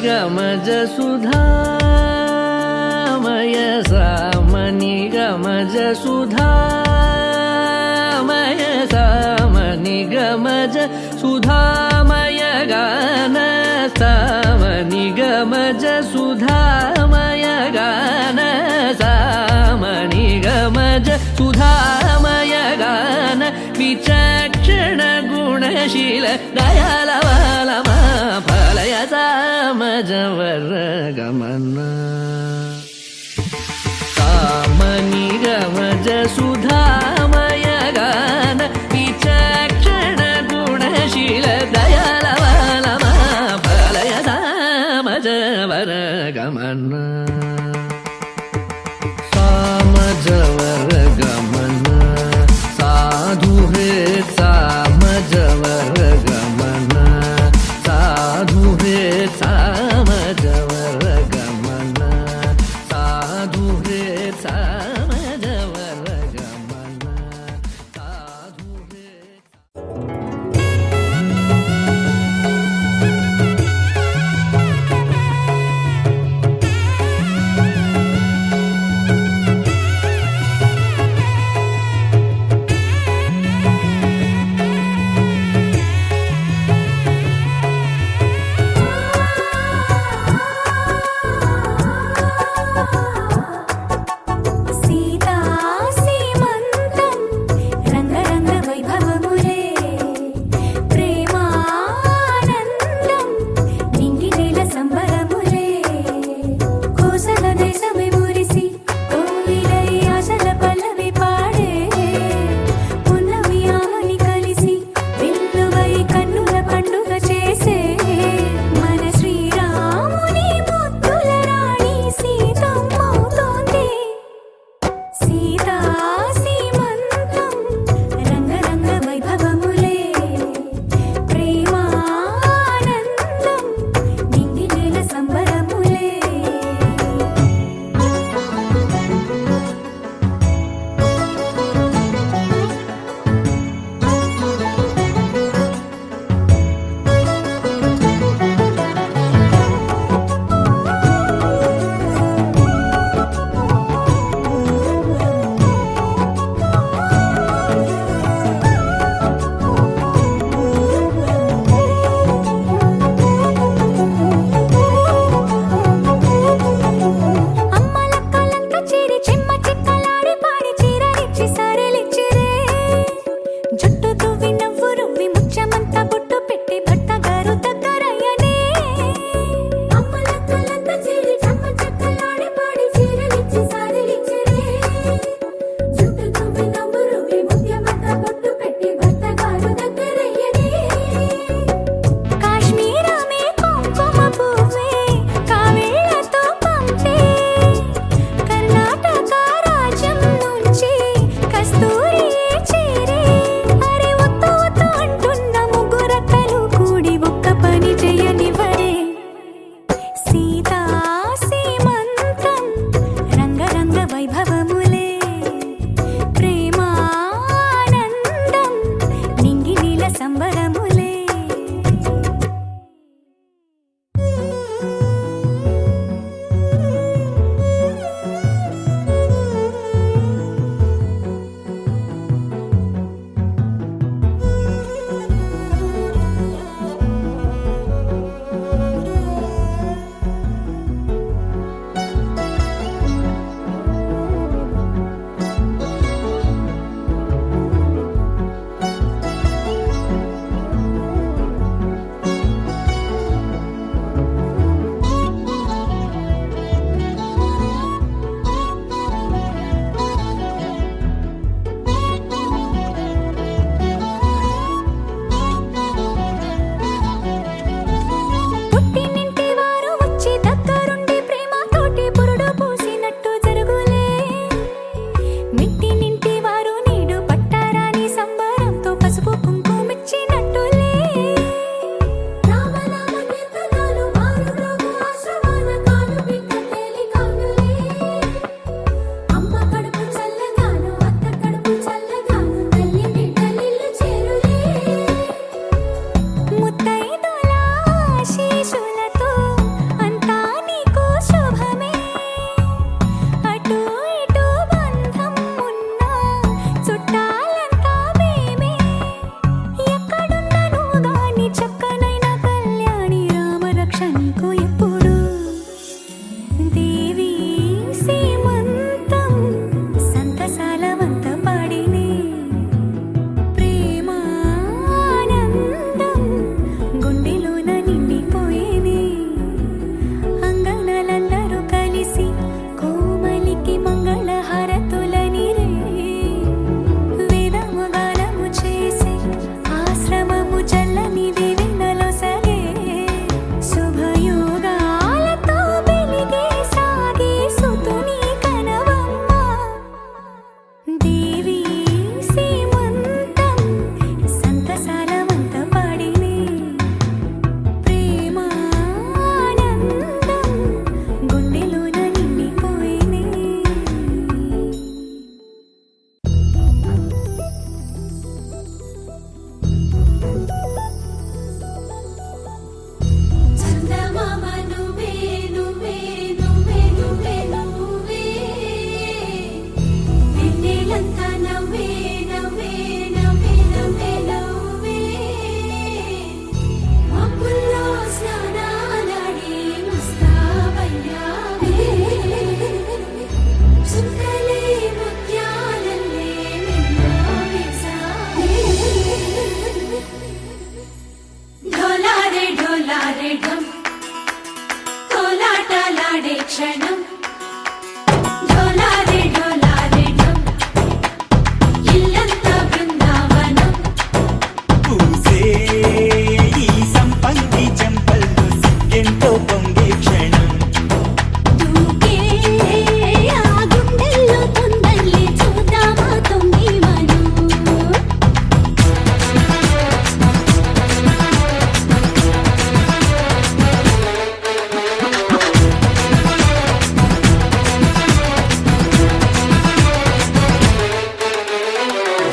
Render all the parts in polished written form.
गमज सुधामय सामनि गमज सुधामय सामनि गमज सुधामय गान सामनि गमज सुधामय गान सामनि गमज सुधामय गान विचक्षण गुणशील दयालवालमा फलय सामजवर गमन सामनि गमज सुधामय गान विचक्षण गुणशील दयालवालमा फलय सामजवर गमन सामजवर गमन साधु हे सामजवर गमन साधु हे सामजवर गमन साधु हे सामजवर गमन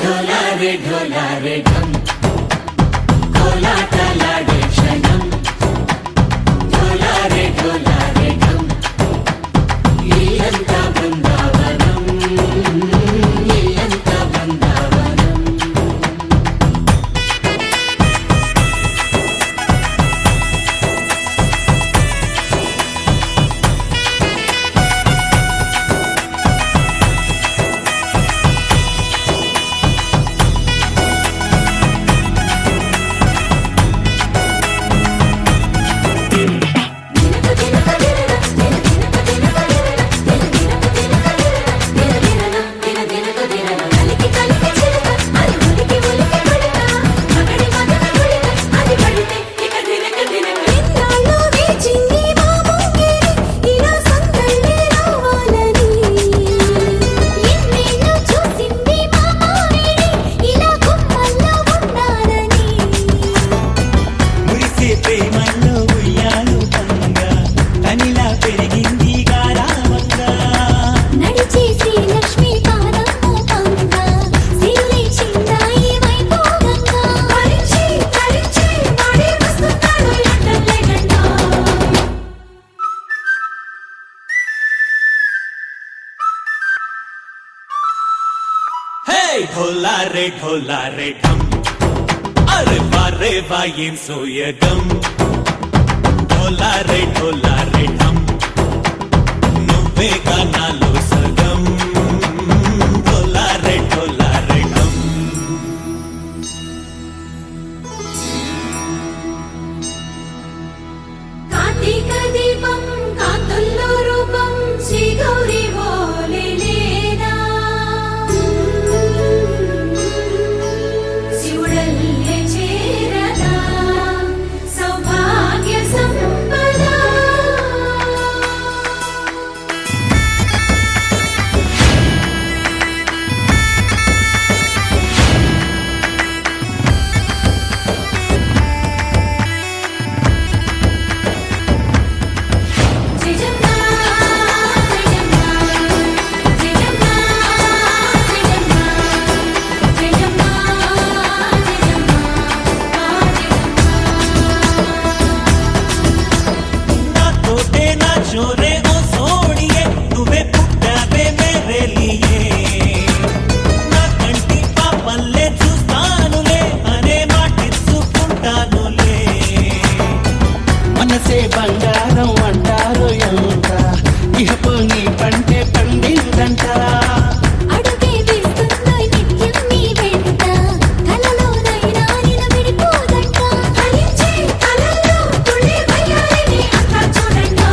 ढोला रे ढम కోలాటలాడే క్షణం ढोला रे ढम ఇల్లంతా బృందావనం ఇల్లంతా బృందావనం ढोला रे ढम अरे वारे वायें सोयगम ढोला रे ढम నువ్వే గానాలో సగం ढोला रे ढम కార్తీక దీపం కాంతుల్లో రూపం శ్రీ గౌరీ ఓలే లేనా శివుడల్లే చేరదా సౌభాగ్య సంపద బంగారం అంటారు ఎంత ఇహ పొంగి పంటే పండిందంట అడుగే వేస్తుందో నిత్యం నీ వెంట కలలోనైనా నిలబడిపోదంట ఫలించే కలల్లో తుళ్ళి వయ్యారిని అంతా చూడండి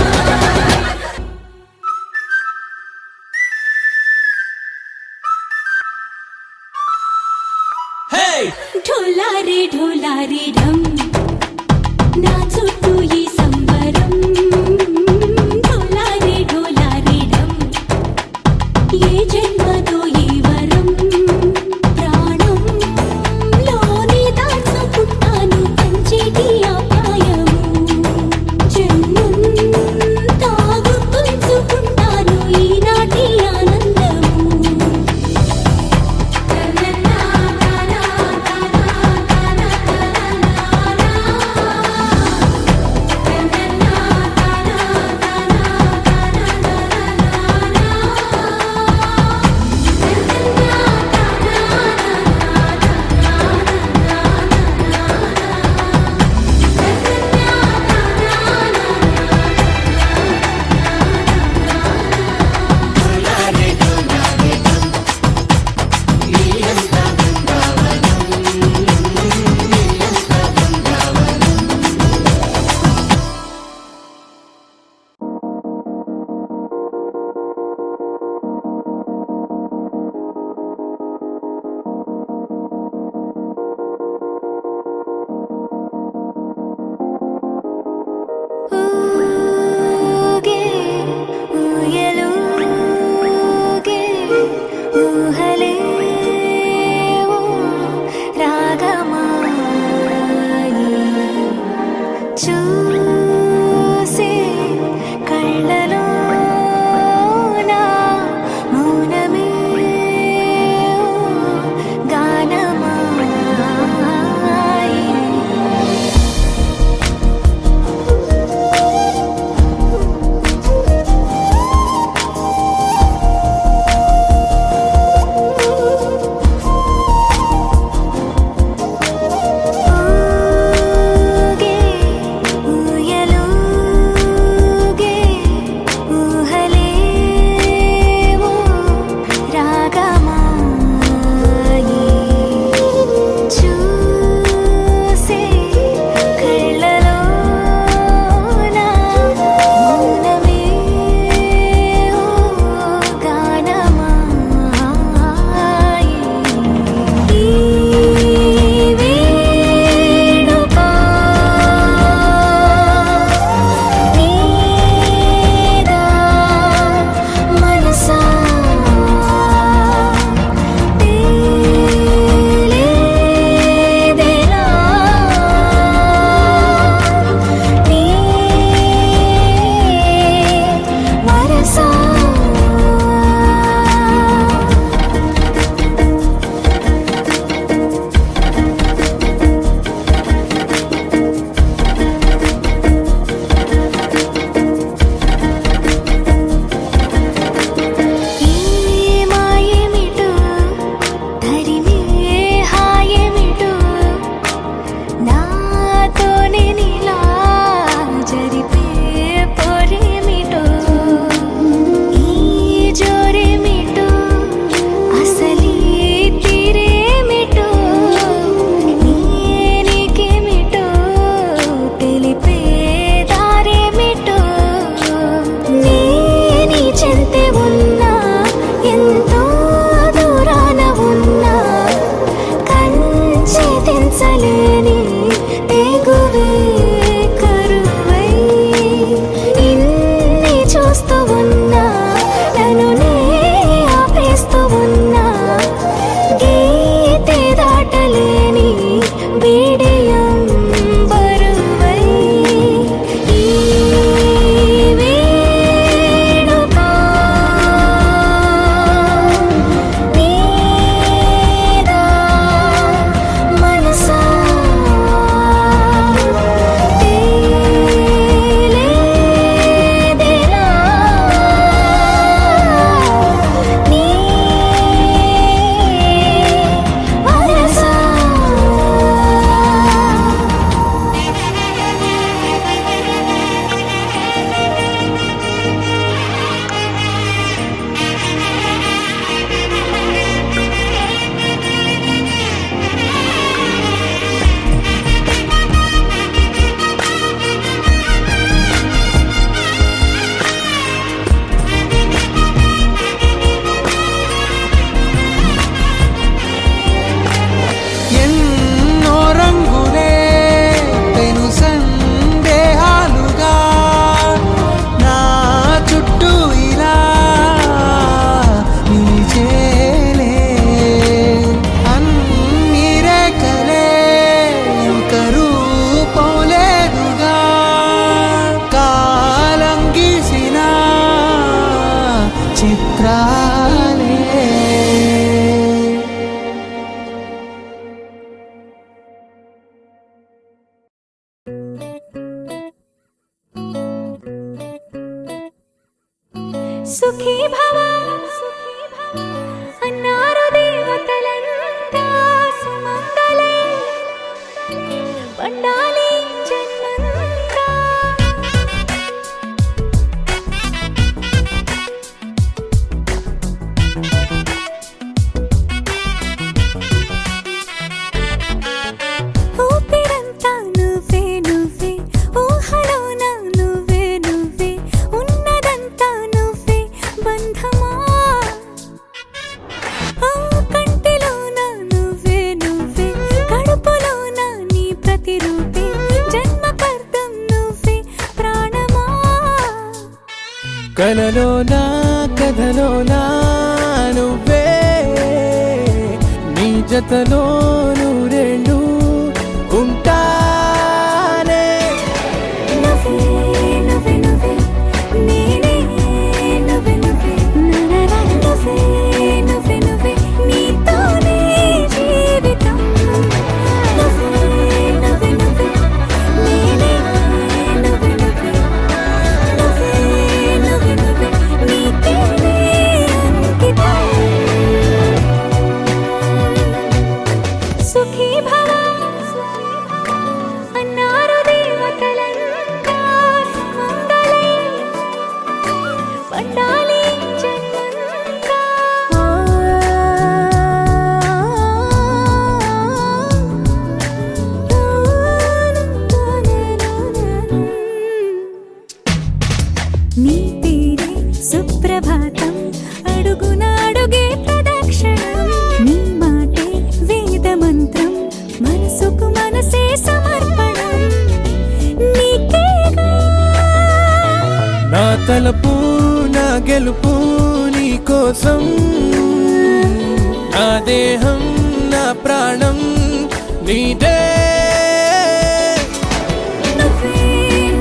ढोला रे ढम నా చుట్టూ ఈ సంబరం ढोला रे ढम ఏ జన్మదో ఈ వరం ప్రాణం లోని దాచుకుంటాను పంచేటి అపాయము జన్మంతా గుర్తుంచుకుంటాను ఈనాటి ఆనందము సుఖీ భవ అన్నారు దేవతలంతా సుమంగళే పండాలి జన్మంతా ఊపిరంతా నువ్వే నువ్వే ఊహలోన నువ్వే నువ్వే ఉన్నదంతా నువ్వే బంధమా ఆ కంటిలోన నువ్వే నువ్వే కడుపులోన నీ ప్రతిరూపే జన్మకర్తం నువ్వే ప్రాణమా కలలోనా కథలోనా నువ్వే నీ జతలో నూరేళ్ళు ఉంటానే నువ్వే నువ్వే నువ్వే నేనే నువ్వే నువ్వే నరర నువ్వే నువ్వే నువ్వే నీతోనే జీవితం నువ్వే నువ్వే నువ్వే నేనే నువ్వే నువ్వే నువ్వే నువ్వే నువ్వే నీకేనే అంకితం సుఖీ భవ అన్నారు దేవతలంతా సుమంగళే పండాలి జన్మంతా నీ పేరే సుప్రభాతం అడుగున అడుగే ప్రదక్షిణం నీ మాటే వేద మంత్రం మనసుకు మనసే సమర్పణం నీకేగా నా తలపు నా గెలుపు నీ కోసం నా దేహం నా ప్రాణం నీదే నువ్వే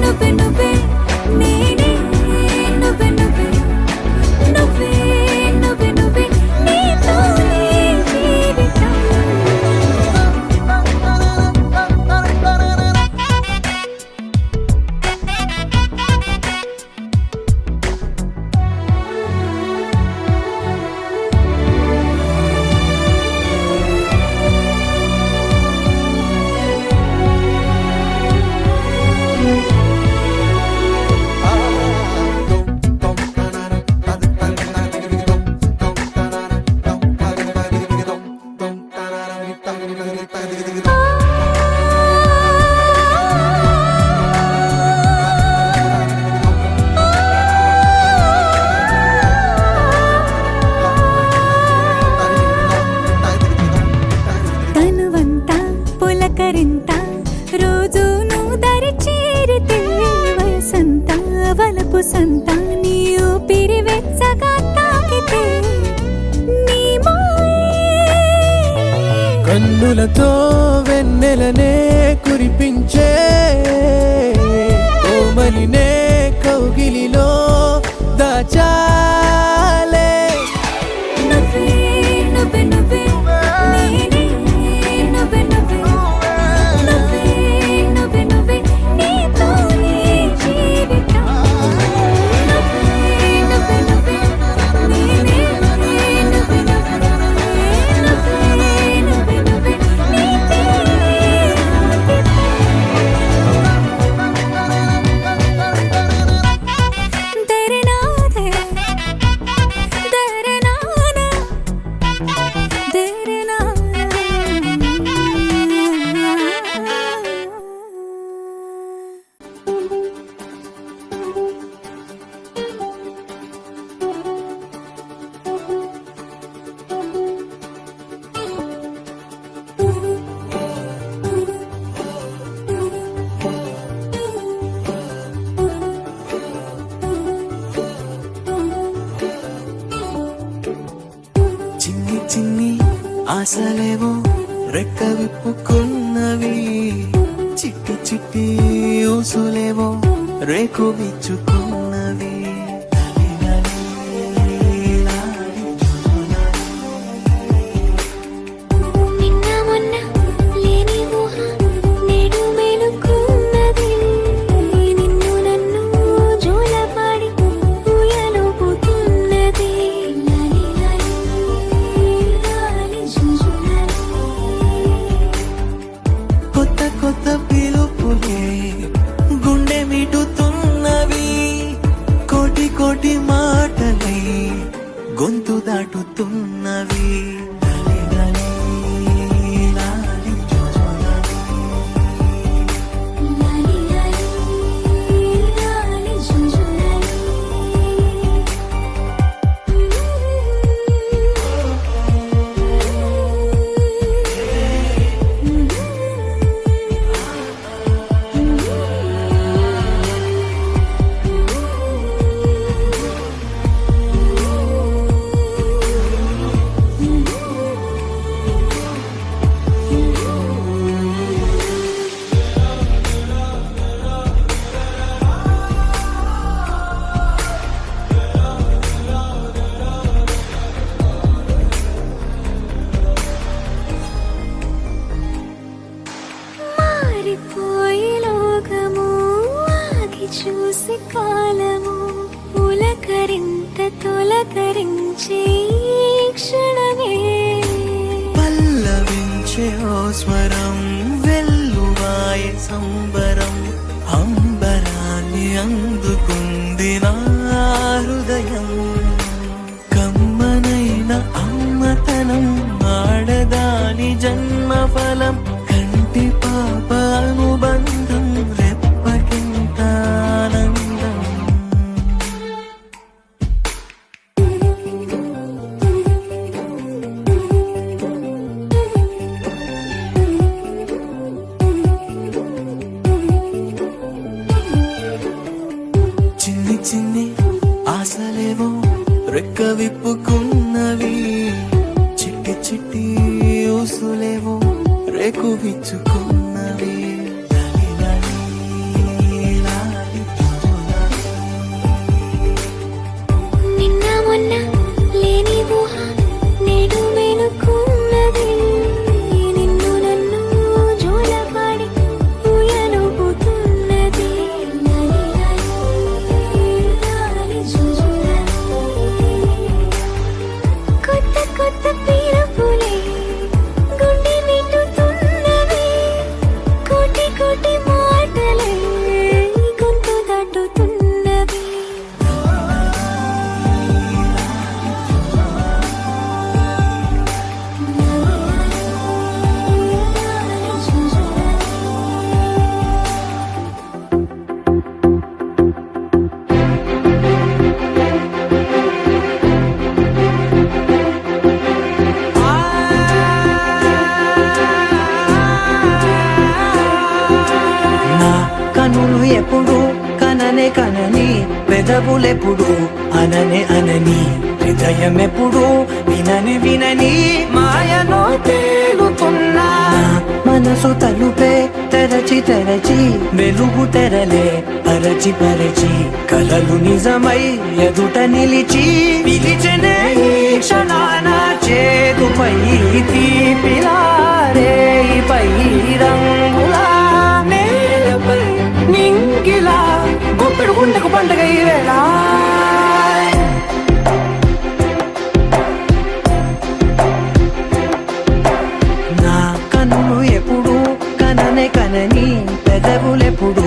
నువ్వే నువ్వే నేనే నువ్వే నువ్వే నువ్వే నువ్వే నువ్వే నీతోనే జీవితం తనువంతా పులకరింత రోజు నువ్వు దరి చేరితే వయసంతా వలపు సంత నీ ఊపిరి వెచ్చగా తాకితే నీ మాయే కన్నులతో వెన్నెలనే కురిపించే కోమలినే కౌగిలిలో దాచాలే నువ్వే నువ్వే నువ్వే నేనే నువ్వే నువ్వే నువ్వే నువ్వే నువ్వే నీతోనే జీవితం నువ్వే నువ్వే నువ్వే నేనే నువ్వే నువ్వే నువ్వే నువ్వే నీకే దరనాదే దరనానా చిన్ని చిన్ని ఆశలేవో రెక్క విప్పుకున్నవి చిట్టి చిట్టి ఊసులేవో రేకు విచ్చుకున్నవి నిన్న మొన్న లేని ఊహ నేడు మేలుకున్నది నిన్ను నన్ను జోలపాడి ఊయలో పోతున్నది చూసి కాలము పులకరింత తొలకరించే ఈ క్షణమే పల్లవించే ఓ స్వరం వెల్లువాయ సంబరం అంబరాన్ని అందుకుంది నా హృదయం కమ్మనైన అమ్మతనం ఆడదాని జన్మఫలం కంటి పాప అనుబంధం రెప్పకింత ఆనందం చిన్ని చిన్ని ఆశలేవో రెక్క విప్పుకున్నవి చిట్టి చిట్టి ఊసులేవో రేకు విచ్చుకున్నవి లాలి లాలి లాలి లాలి. నిన్న మొన్న లేని ఊహ నేడు మేలుకున్నది నిన్ను నన్ను జోలపాడి ఊయలుపుతున్నది లాలి లాలి లాలి జుజులాలి. కొత్త కొత్త పిలుపులే గుండె నిండుతున్నవి కోటి కోటి మాటలే గొంతు దాటుతున్నవి నా కనులు ఎప్పుడు కననే కనని పెదవులెప్పుడు అననే అనని హృదయం ఎప్పుడు వినని వినని మాయలో తేలుతున్నా మనసు తలుపే తెరచి తెరచి వెలుగు తెరలే పరచి పరచి కలలు నిజమై ఎదుట నిలిచి పిలిచెనే ఈ క్షణాన చేదుపై తీపిలారే పై రంగులా నేలపై నింగిలా గుప్పెడు గుండెకు పండుగ ఈ వేళ నా కన్నులు ఎప్పుడు కననే కనని పెదవులెప్పుడు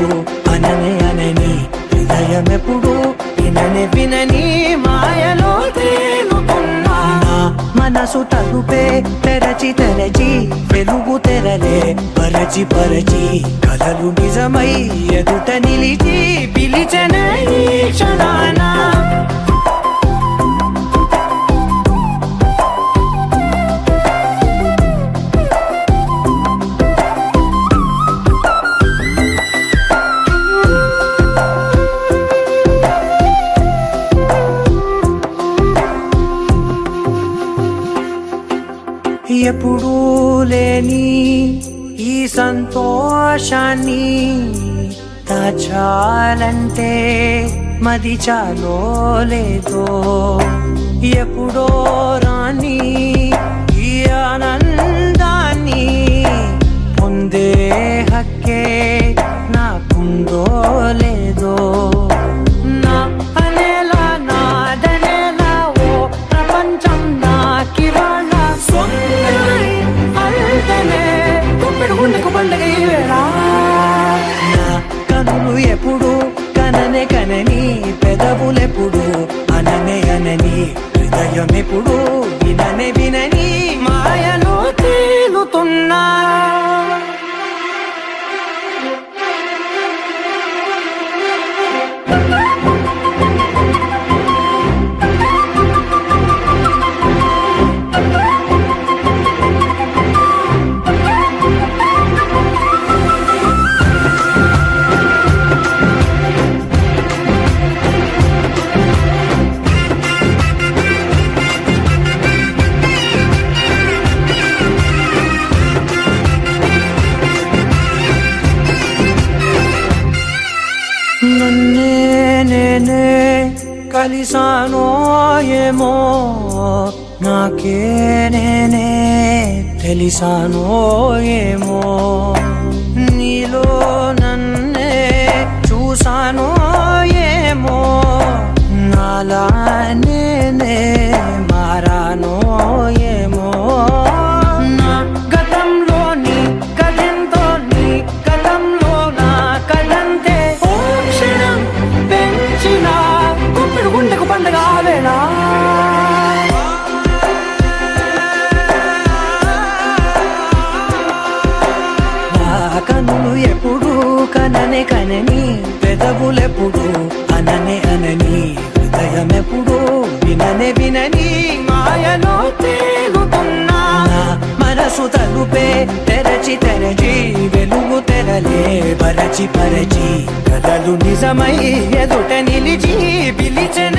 అననే అనని హృదయం ఎప్పుడు విననే వినని మాయలో తేలుతున్నా నా మనసు తలుపే తెరచి తెరచి వెలుగు తెరలే పరచి పరచి కలలు నిజమై ఎదుట నిలిచి పిలిచెనే ఈ క్షణాన ఎప్పుడూ లేని ఈ సంతోషాన్ని దాచాలంటే మది చాలో లేదో ఎప్పుడో రాని ఈ ఆనందాన్ని పొందే హక్కే నాకుందో లేదో నా అనేలా నాదనేలా ఓ ప్రపంచం నాకివాళ్ళ సొంతమై అల్దనే గుప్పెడు గుండెకు పండుగ ఈ వేళ నా కనులు ఎప్పుడు కననే కనని పెదవులెప్పుడు అననే అనని హృదయం ఎప్పుడు విననే వినని మాయలో తేలుతున్నా నన్నే నేనే కలిసానో ఏమో నాకే నేనే తెలిసానో ఏమో నీలో నన్నే చూసి చూసానో ఏమో నాలా నేనే మారానో ఏమో నా గతంలోని కథంతో నీ గతంలో నా కథంతే ఓ క్షణం పెంచిన గుప్పిడు గుండెకు పండగ వేళ కనులు ఎప్పుడు కననే కనని పెదవులెప్పుడు అననే అనని హృదయం ఎప్పుడు విననే వినని మాయలో తేలుతున్నా నా మనసు తలుపే తెరచి తెరచి వెలుగు తెరలే పరచి పరచి కలలు నిజమై ఎదుట నిలిచి పిలిచెన